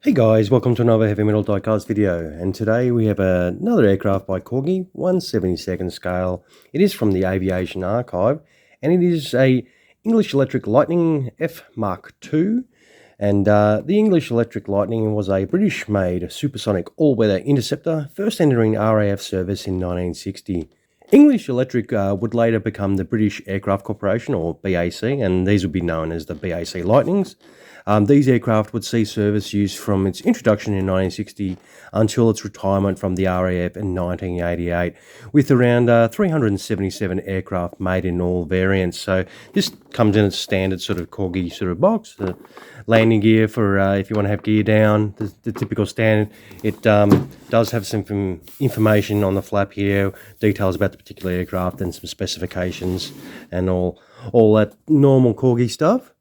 Hey guys, welcome to another heavy metal diecast video, and today we have another aircraft by Corgi, 1/72nd scale. It is from the Aviation Archive, and it is a English Electric Lightning F.MkII. And the English Electric Lightning was a British-made supersonic all-weather interceptor, first entering RAF service in 1960. English Electric would later become the British Aircraft Corporation, or BAC, and these would be known as the BAC Lightnings. These aircraft would see service use from its introduction in 1960 until its retirement from the RAF in 1988, with around 377 aircraft made in all variants. So this comes in its standard sort of Corgi sort of box. The landing gear for if you want to have gear down, the typical standard. It does have some information on the flap here, details about the particular aircraft and some specifications and all that normal Corgi stuff.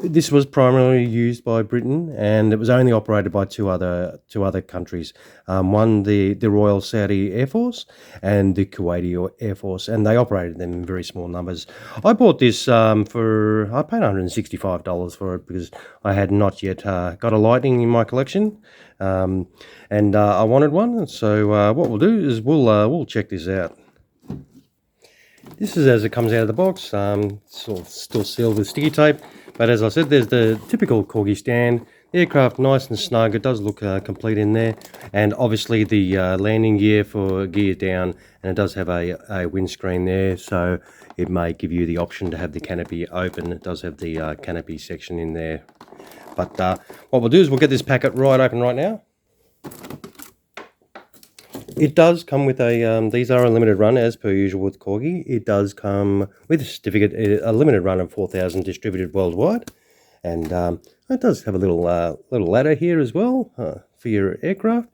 This was primarily used by Britain, and it was only operated by two other countries. One, the Royal Saudi Air Force, and the Kuwait Air Force, and they operated them in very small numbers. I bought this I paid $165 for it because I had not yet got a Lightning in my collection, and I wanted one. So what we'll do is we'll check this out. This is as it comes out of the box. It's still sealed with sticky tape. But as I said, there's the typical Corgi stand. The aircraft nice and snug. It does look complete in there. And obviously the landing gear for gear down. And it does have a windscreen there. So it may give you the option to have the canopy open. It does have the canopy section in there. But what we'll do is we'll get this packet right open right now. It does come with a, these are a limited run as per usual with Corgi. It does come with a certificate, a limited run of 4,000 distributed worldwide. And it does have a little ladder here as well for your aircraft.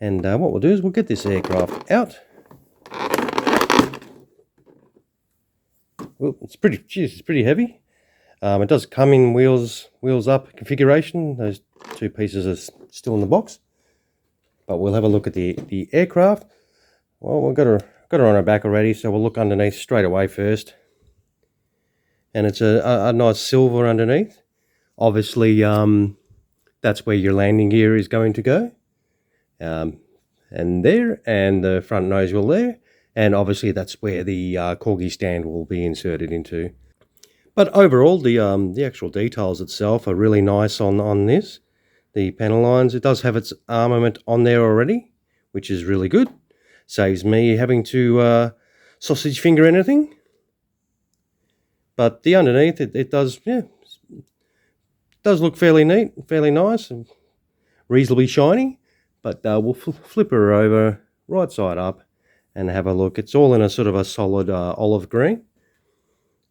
And what we'll do is we'll get this aircraft out. Well, it's pretty heavy. It does come in wheels up configuration. Those two pieces are still in the box. But we'll have a look at the aircraft. Well, we've got her on our back already, so we'll look underneath straight away first. And it's a nice silver underneath. Obviously, that's where your landing gear is going to go. And there, and the front nose wheel there. And obviously that's where the Corgi stand will be inserted into. But overall, the actual details itself are really nice on this. The panel lines, it does have its armament on there already, which is really good. Saves me having to sausage finger anything. But the underneath, it does look fairly neat, fairly nice, and reasonably shiny. But we'll flip her over right side up and have a look. It's all in a sort of a solid olive green.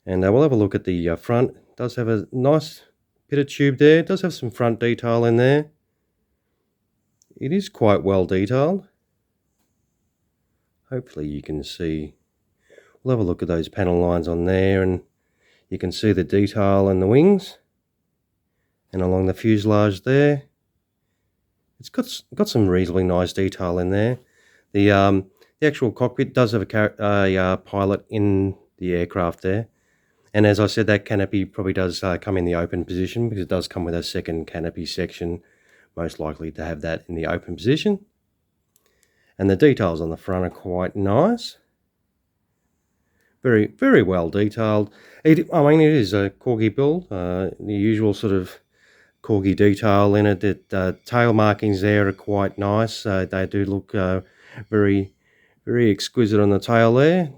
And we'll have a look at the front. It does have a nice bit of tube there. It does have some front detail in there. It is quite well detailed. Hopefully you can see. We'll have a look at those panel lines on there, and you can see the detail in the wings and along the fuselage there. It's got some reasonably nice detail in there. The actual cockpit does have a pilot in the aircraft there. And as I said, that canopy probably does come in the open position because it does come with a second canopy section, most likely to have that in the open position. And the details on the front are quite nice. Very, very well detailed. It is a Corgi build, the usual sort of Corgi detail in it. The tail markings there are quite nice. They do look very, very exquisite on the tail there.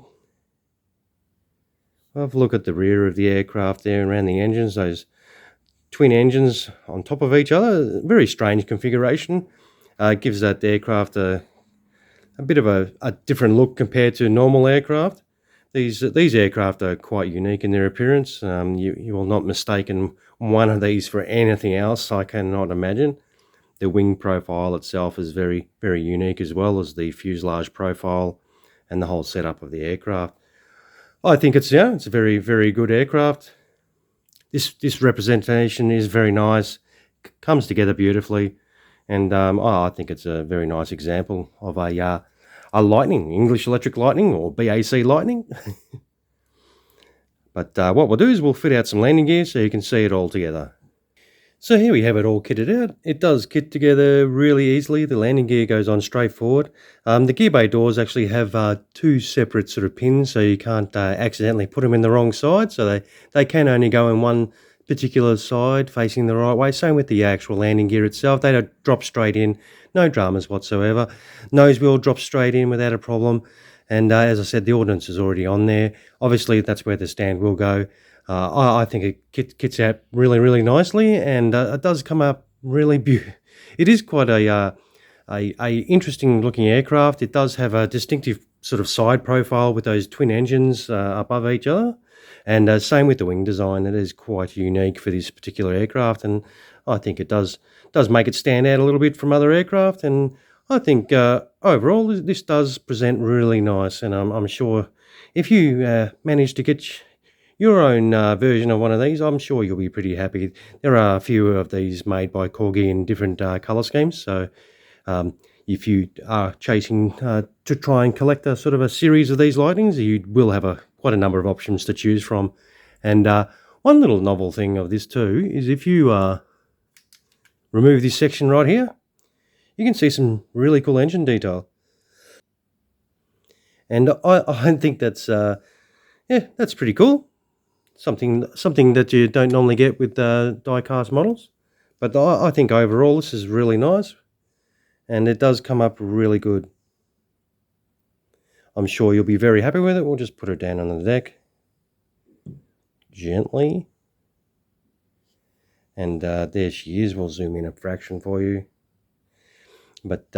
Have a look at the rear of the aircraft there and around the engines, those twin engines on top of each other. Very strange configuration. Gives that aircraft a bit of a different look compared to normal aircraft. These aircraft are quite unique in their appearance. You will not mistaken one of these for anything else, I cannot imagine. The wing profile itself is very, very unique, as well as the fuselage profile and the whole setup of the aircraft. I think it's a very, very good aircraft. This representation is very nice, comes together beautifully, and I think it's a very nice example of a Lightning, English Electric Lightning, or BAC Lightning. But what we'll do is we'll fit out some landing gear so you can see it all together. So here we have it all kitted out. It does kit together really easily. The landing gear goes on straight forward. The gear bay doors actually have two separate sort of pins, so you can't accidentally put them in the wrong side. So they can only go in one particular side facing the right way. Same with the actual landing gear itself. They don't drop straight in, no dramas whatsoever. Nose wheel drops straight in without a problem. And as I said, the ordnance is already on there. Obviously, that's where the stand will go. I think it kits out really, really nicely, and it does come up really beautiful. It is quite a interesting looking aircraft. It does have a distinctive sort of side profile with those twin engines above each other, and same with the wing design. It is quite unique for this particular aircraft, and I think it does make it stand out a little bit from other aircraft. And I think overall this does present really nice, and I'm sure if you manage to get your own version of one of these, I'm sure you'll be pretty happy. There are a few of these made by Corgi in different colour schemes, so if you are chasing to try and collect a sort of a series of these Lightnings, you will have quite a number of options to choose from. And one little novel thing of this too is if you remove this section right here, you can see some really cool engine detail. And I think that's yeah, that's pretty cool. Something that you don't normally get with die-cast models. But I think overall this is really nice, and it does come up really good. I'm sure you'll be very happy with it. We'll just put her down on the deck gently. And there she is. We'll zoom in a fraction for you. But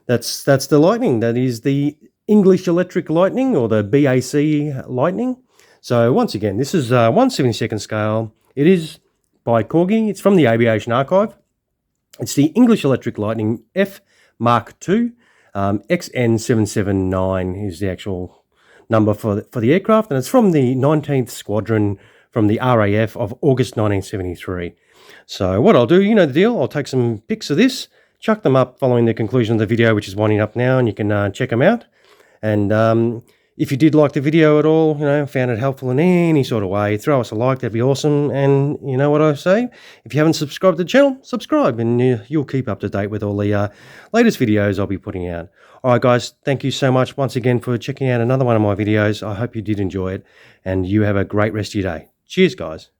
that's the Lightning. That is the English Electric Lightning, or the BAC Lightning. So once again, this is 1/72nd scale. It is by Corgi. It's from the Aviation Archive. It's the English Electric Lightning F.MkII. XN779 is the actual number for the aircraft, and it's from the 19th Squadron from the RAF of August 1973. So what I'll do, you know the deal, I'll take some pics of this, chuck them up following the conclusion of the video, which is winding up now, and you can check them out. And if you did like the video at all, found it helpful in any sort of way, throw us a like, that'd be awesome. And you know what I say? If you haven't subscribed to the channel, subscribe, and you'll keep up to date with all the latest videos I'll be putting out. All right, guys, thank you so much once again for checking out another one of my videos. I hope you did enjoy it, and you have a great rest of your day. Cheers, guys.